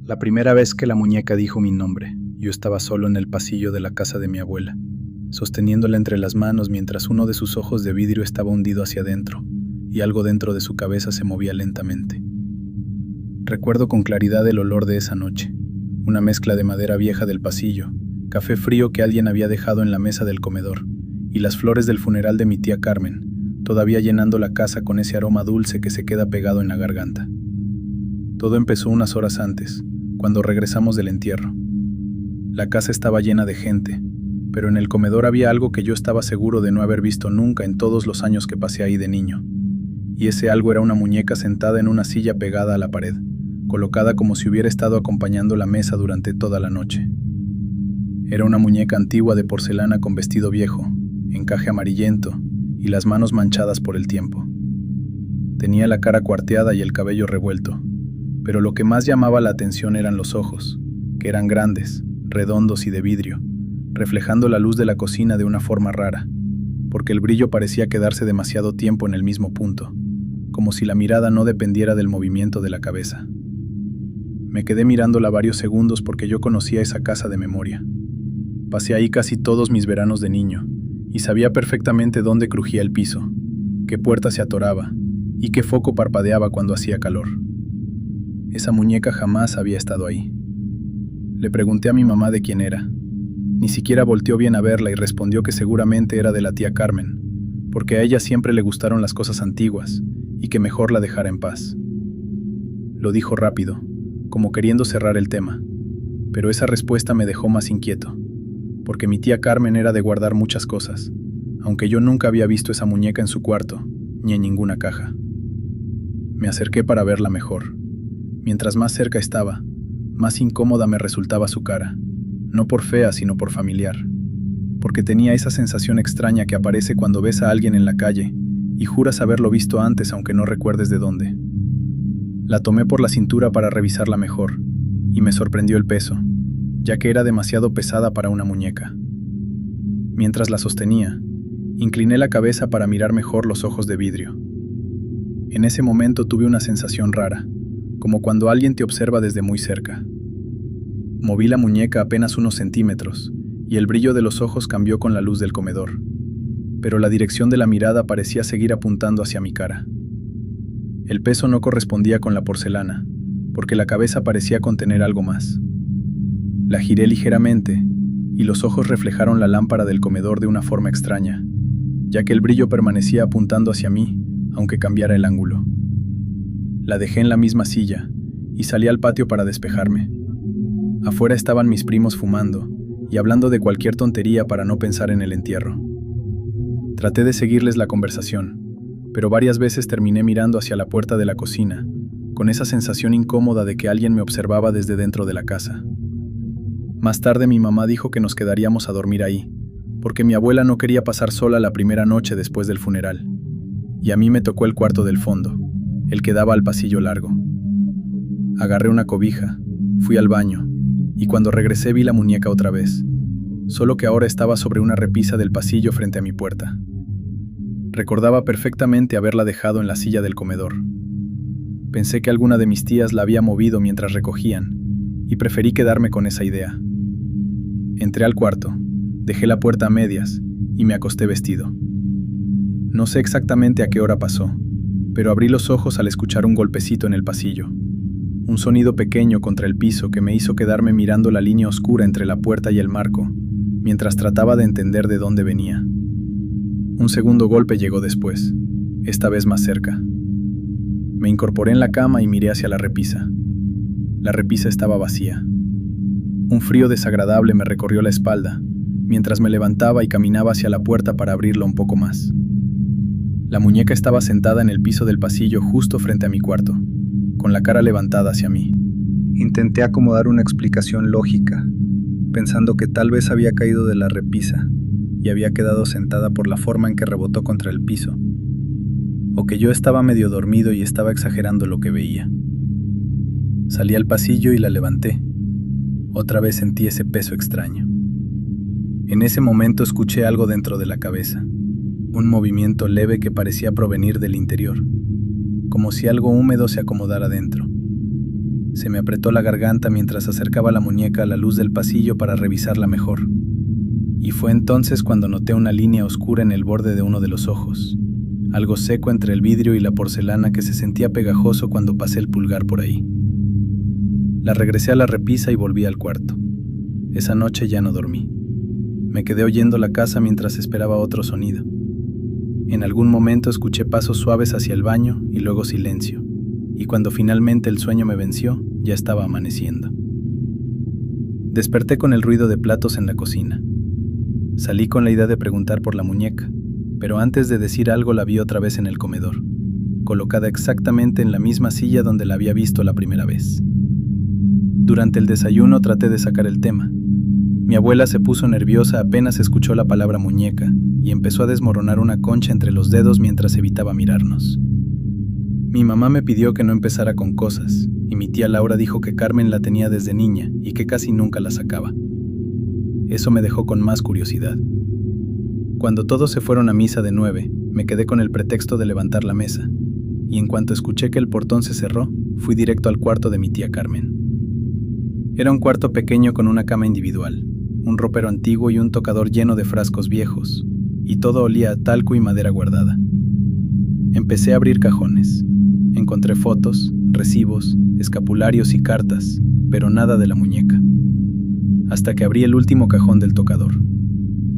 La primera vez que la muñeca dijo mi nombre, yo estaba solo en el pasillo de la casa de mi abuela, sosteniéndola entre las manos mientras uno de sus ojos de vidrio estaba hundido hacia adentro y algo dentro de su cabeza se movía lentamente. Recuerdo con claridad el olor de esa noche, una mezcla de madera vieja del pasillo, café frío que alguien había dejado en la mesa del comedor y las flores del funeral de mi tía Carmen, todavía llenando la casa con ese aroma dulce que se queda pegado en la garganta. Todo empezó unas horas antes, cuando regresamos del entierro. La casa estaba llena de gente, pero en el comedor había algo que yo estaba seguro de no haber visto nunca en todos los años que pasé ahí de niño. Y ese algo era una muñeca sentada en una silla pegada a la pared, colocada como si hubiera estado acompañando la mesa durante toda la noche. Era una muñeca antigua de porcelana con vestido viejo, encaje amarillento y las manos manchadas por el tiempo. Tenía la cara cuarteada y el cabello revuelto, pero lo que más llamaba la atención eran los ojos, que eran grandes, redondos y de vidrio, reflejando la luz de la cocina de una forma rara, porque el brillo parecía quedarse demasiado tiempo en el mismo punto, como si la mirada no dependiera del movimiento de la cabeza. Me quedé mirándola varios segundos porque yo conocía esa casa de memoria. Pasé ahí casi todos mis veranos de niño, y sabía perfectamente dónde crujía el piso, qué puerta se atoraba, y qué foco parpadeaba cuando hacía calor. Esa muñeca jamás había estado ahí. Le pregunté a mi mamá de quién era. Ni siquiera volteó bien a verla y respondió que seguramente era de la tía Carmen, porque a ella siempre le gustaron las cosas antiguas y que mejor la dejara en paz. Lo dijo rápido, como queriendo cerrar el tema, pero esa respuesta me dejó más inquieto, porque mi tía Carmen era de guardar muchas cosas, aunque yo nunca había visto esa muñeca en su cuarto, ni en ninguna caja. Me acerqué para verla mejor. Mientras más cerca estaba, más incómoda me resultaba su cara, no por fea sino por familiar, porque tenía esa sensación extraña que aparece cuando ves a alguien en la calle y juras haberlo visto antes aunque no recuerdes de dónde. La tomé por la cintura para revisarla mejor, y me sorprendió el peso, ya que era demasiado pesada para una muñeca. Mientras la sostenía, incliné la cabeza para mirar mejor los ojos de vidrio. En ese momento tuve una sensación rara, como cuando alguien te observa desde muy cerca. Moví la muñeca apenas unos centímetros, y el brillo de los ojos cambió con la luz del comedor, pero la dirección de la mirada parecía seguir apuntando hacia mi cara. El peso no correspondía con la porcelana, porque la cabeza parecía contener algo más. La giré ligeramente, y los ojos reflejaron la lámpara del comedor de una forma extraña, ya que el brillo permanecía apuntando hacia mí, aunque cambiara el ángulo. La dejé en la misma silla, y salí al patio para despejarme. Afuera estaban mis primos fumando, y hablando de cualquier tontería para no pensar en el entierro. Traté de seguirles la conversación, pero varias veces terminé mirando hacia la puerta de la cocina, con esa sensación incómoda de que alguien me observaba desde dentro de la casa. Más tarde mi mamá dijo que nos quedaríamos a dormir ahí, porque mi abuela no quería pasar sola la primera noche después del funeral, y a mí me tocó el cuarto del fondo, el que daba al pasillo largo. Agarré una cobija, fui al baño, y cuando regresé vi la muñeca otra vez, solo que ahora estaba sobre una repisa del pasillo frente a mi puerta. Recordaba perfectamente haberla dejado en la silla del comedor. Pensé que alguna de mis tías la había movido mientras recogían, y preferí quedarme con esa idea. Entré al cuarto, dejé la puerta a medias, y me acosté vestido. No sé exactamente a qué hora pasó, pero abrí los ojos al escuchar un golpecito en el pasillo. Un sonido pequeño contra el piso que me hizo quedarme mirando la línea oscura entre la puerta y el marco, mientras trataba de entender de dónde venía. Un segundo golpe llegó después, esta vez más cerca. Me incorporé en la cama y miré hacia la repisa. La repisa estaba vacía. Un frío desagradable me recorrió la espalda, mientras me levantaba y caminaba hacia la puerta para abrirla un poco más. La muñeca estaba sentada en el piso del pasillo justo frente a mi cuarto, con la cara levantada hacia mí. Intenté acomodar una explicación lógica, pensando que tal vez había caído de la repisa y había quedado sentada por la forma en que rebotó contra el piso, o que yo estaba medio dormido y estaba exagerando lo que veía. Salí al pasillo y la levanté. Otra vez sentí ese peso extraño. En ese momento escuché algo dentro de la cabeza, un movimiento leve que parecía provenir del interior, como si algo húmedo se acomodara dentro. Se me apretó la garganta mientras acercaba la muñeca a la luz del pasillo para revisarla mejor. Y fue entonces cuando noté una línea oscura en el borde de uno de los ojos, algo seco entre el vidrio y la porcelana que se sentía pegajoso cuando pasé el pulgar por ahí. La regresé a la repisa y volví al cuarto. Esa noche ya no dormí. Me quedé oyendo la casa mientras esperaba otro sonido. En algún momento escuché pasos suaves hacia el baño y luego silencio, y cuando finalmente el sueño me venció, ya estaba amaneciendo. Desperté con el ruido de platos en la cocina. Salí con la idea de preguntar por la muñeca, pero antes de decir algo la vi otra vez en el comedor, colocada exactamente en la misma silla donde la había visto la primera vez. Durante el desayuno traté de sacar el tema. Mi abuela se puso nerviosa apenas escuchó la palabra muñeca y empezó a desmoronar una concha entre los dedos mientras evitaba mirarnos. Mi mamá me pidió que no empezara con cosas, y mi tía Laura dijo que Carmen la tenía desde niña y que casi nunca la sacaba. Eso me dejó con más curiosidad. Cuando todos se fueron a misa de 9, me quedé con el pretexto de levantar la mesa, y en cuanto escuché que el portón se cerró, fui directo al cuarto de mi tía Carmen. Era un cuarto pequeño con una cama individual, un ropero antiguo y un tocador lleno de frascos viejos, y todo olía a talco y madera guardada. Empecé a abrir cajones. Encontré fotos, recibos, escapularios y cartas, pero nada de la muñeca. Hasta que abrí el último cajón del tocador.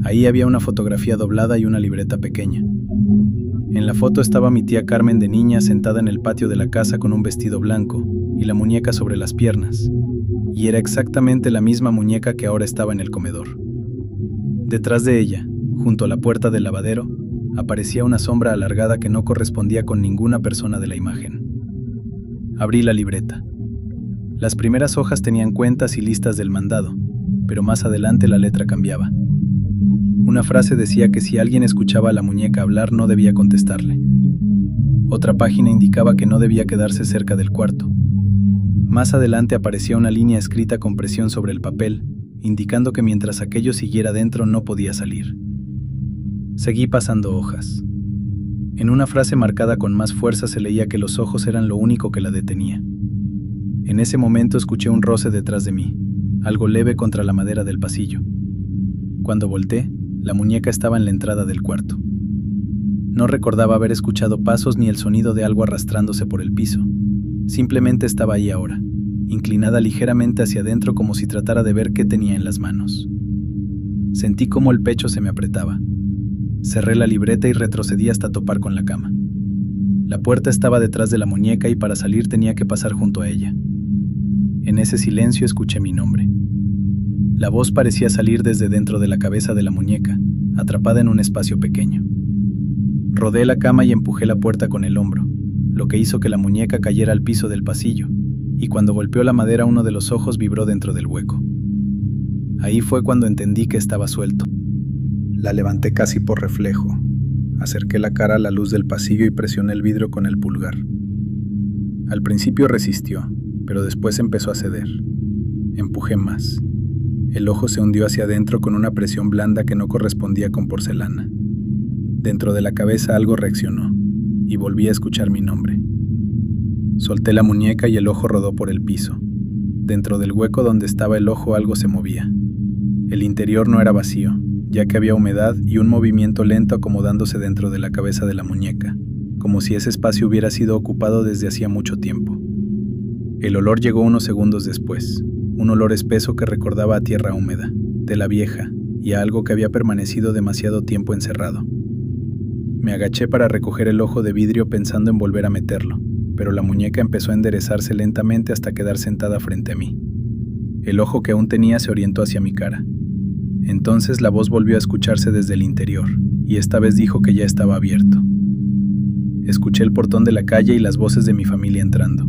Ahí había una fotografía doblada y una libreta pequeña. En la foto estaba mi tía Carmen de niña sentada en el patio de la casa con un vestido blanco y la muñeca sobre las piernas, y era exactamente la misma muñeca que ahora estaba en el comedor. Detrás de ella, junto a la puerta del lavadero, aparecía una sombra alargada que no correspondía con ninguna persona de la imagen. Abrí la libreta. Las primeras hojas tenían cuentas y listas del mandado, pero más adelante la letra cambiaba. Una frase decía que si alguien escuchaba a la muñeca hablar no debía contestarle. Otra página indicaba que no debía quedarse cerca del cuarto. Más adelante aparecía una línea escrita con presión sobre el papel, indicando que mientras aquello siguiera dentro no podía salir. Seguí pasando hojas. En una frase marcada con más fuerza se leía que los ojos eran lo único que la detenía. En ese momento escuché un roce detrás de mí, algo leve contra la madera del pasillo. Cuando volteé, la muñeca estaba en la entrada del cuarto. No recordaba haber escuchado pasos ni el sonido de algo arrastrándose por el piso. Simplemente estaba ahí ahora, inclinada ligeramente hacia adentro como si tratara de ver qué tenía en las manos. Sentí cómo el pecho se me apretaba. Cerré la libreta y retrocedí hasta topar con la cama. La puerta estaba detrás de la muñeca y para salir tenía que pasar junto a ella. En ese silencio escuché mi nombre. La voz parecía salir desde dentro de la cabeza de la muñeca, atrapada en un espacio pequeño. Rodé la cama y empujé la puerta con el hombro, lo que hizo que la muñeca cayera al piso del pasillo, y cuando golpeó la madera uno de los ojos vibró dentro del hueco. Ahí fue cuando entendí que estaba suelto. La levanté casi por reflejo. Acerqué la cara a la luz del pasillo y presioné el vidrio con el pulgar. Al principio resistió, pero después empezó a ceder. Empujé más. El ojo se hundió hacia adentro con una presión blanda que no correspondía con porcelana. Dentro de la cabeza algo reaccionó, y volví a escuchar mi nombre. Solté la muñeca y el ojo rodó por el piso. Dentro del hueco donde estaba el ojo algo se movía. El interior no era vacío, ya que había humedad y un movimiento lento acomodándose dentro de la cabeza de la muñeca, como si ese espacio hubiera sido ocupado desde hacía mucho tiempo. El olor llegó unos segundos después, un olor espeso que recordaba a tierra húmeda, de la vieja, y a algo que había permanecido demasiado tiempo encerrado. Me agaché para recoger el ojo de vidrio pensando en volver a meterlo, pero la muñeca empezó a enderezarse lentamente hasta quedar sentada frente a mí. El ojo que aún tenía se orientó hacia mi cara. Entonces la voz volvió a escucharse desde el interior, y esta vez dijo que ya estaba abierto. Escuché el portón de la calle y las voces de mi familia entrando.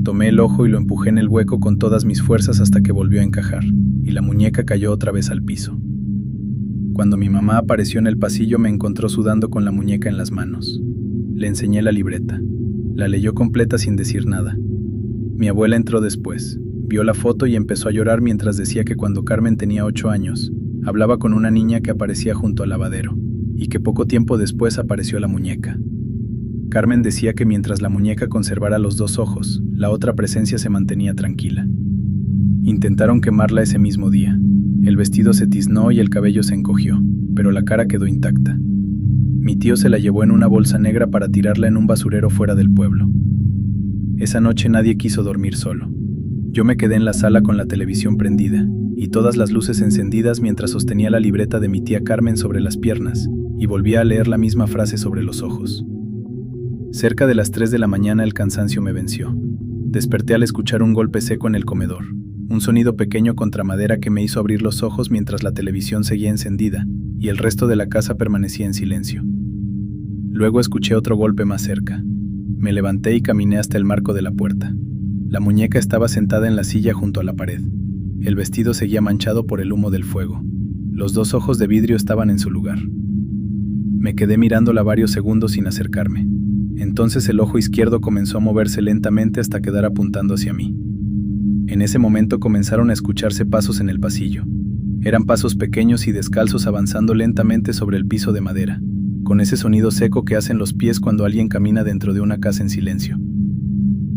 Tomé el ojo y lo empujé en el hueco con todas mis fuerzas hasta que volvió a encajar, y la muñeca cayó otra vez al piso. Cuando mi mamá apareció en el pasillo me encontró sudando con la muñeca en las manos. Le enseñé la libreta. La leyó completa sin decir nada. Mi abuela entró después, vio la foto y empezó a llorar mientras decía que cuando Carmen tenía 8 años, hablaba con una niña que aparecía junto al lavadero, y que poco tiempo después apareció la muñeca. Carmen decía que mientras la muñeca conservara los dos ojos, la otra presencia se mantenía tranquila. Intentaron quemarla ese mismo día. El vestido se tiznó y el cabello se encogió, pero la cara quedó intacta. Mi tío se la llevó en una bolsa negra para tirarla en un basurero fuera del pueblo. Esa noche nadie quiso dormir solo. Yo me quedé en la sala con la televisión prendida y todas las luces encendidas mientras sostenía la libreta de mi tía Carmen sobre las piernas y volvía a leer la misma frase sobre los ojos. Cerca de las 3 de la mañana el cansancio me venció. Desperté al escuchar un golpe seco en el comedor, un sonido pequeño contra madera que me hizo abrir los ojos mientras la televisión seguía encendida y el resto de la casa permanecía en silencio. Luego escuché otro golpe más cerca. Me levanté y caminé hasta el marco de la puerta. La muñeca estaba sentada en la silla junto a la pared. El vestido seguía manchado por el humo del fuego. Los dos ojos de vidrio estaban en su lugar. Me quedé mirándola varios segundos sin acercarme. Entonces el ojo izquierdo comenzó a moverse lentamente hasta quedar apuntando hacia mí. En ese momento comenzaron a escucharse pasos en el pasillo. Eran pasos pequeños y descalzos avanzando lentamente sobre el piso de madera, con ese sonido seco que hacen los pies cuando alguien camina dentro de una casa en silencio.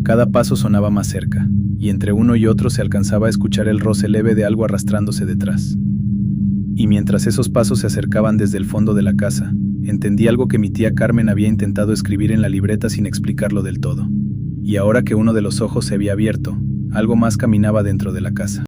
Cada paso sonaba más cerca, y entre uno y otro se alcanzaba a escuchar el roce leve de algo arrastrándose detrás. Y mientras esos pasos se acercaban desde el fondo de la casa, entendí algo que mi tía Carmen había intentado escribir en la libreta sin explicarlo del todo. Y ahora que uno de los ojos se había abierto, algo más caminaba dentro de la casa.